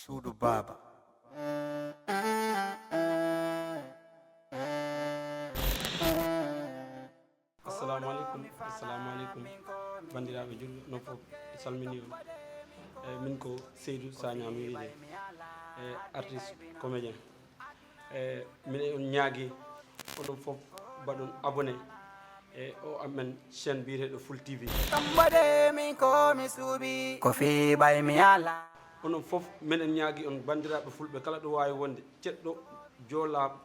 Sudu Baba. Assalamu alaikum bandiraɓe julɓe no fof salmini on min ko Seydou Sagna mi wiide artiste comédien minen on ñaagui oɗon fof mbaɗon abonné o amen chaîne biyeteɗo Full TV Tambade min ko mi suubi ko fi bay mi ala onon fof minen ñaagui on bandiraɓe fulɓe kala ɗo wawi wonde ceɗɗo joolaɓe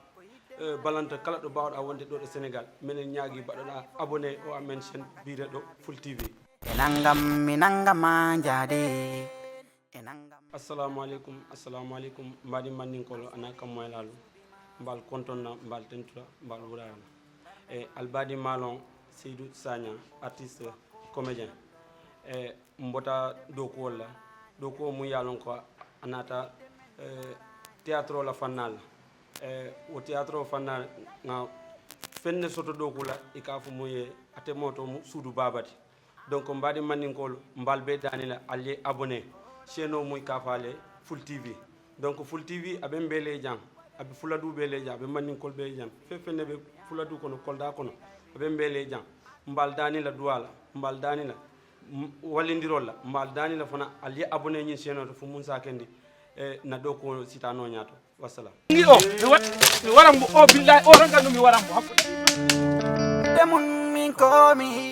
balanta kala ɗo mbawɗa wonde ɗo ɗo Sénégal minen ñaagui mbaɗoɗa abonné o amen chaîne biyeteɗo Full TV enangam minangama jade assalamu aleykum mbaɗi mandinkolo ana kam moylalo mbal kontonna mbal tentuɗa mbal wurarana albadi malon Seydou Sagna artiste comédien mbota dow kuwolla dow kuwo mum yalon ko anata théâtre o la fannal o théâtre o fannal ga fenne soto dow kula e ka fo muye atemoto mu Suudu Babati donc mbaɗi mandinkolo mbal be danila allié abonné chaîne o muy kafale Full TV donc Full TV aɓe mbele jang aɓe fuladu ɓeele jang aɓe mandinkol ɓe jang fefenne ɓe fuladu kono kolda kono aɓe mbele jang mbal danila duwala mbal danila wallidirolla mbal danila fana allié abonné ñin chaîne o to fo mum sakendi na ɗo ko sitano ñaato wassalam ngi o mi waran mo o billahi o tan gandu mi waran mo hakkude demun min ko mi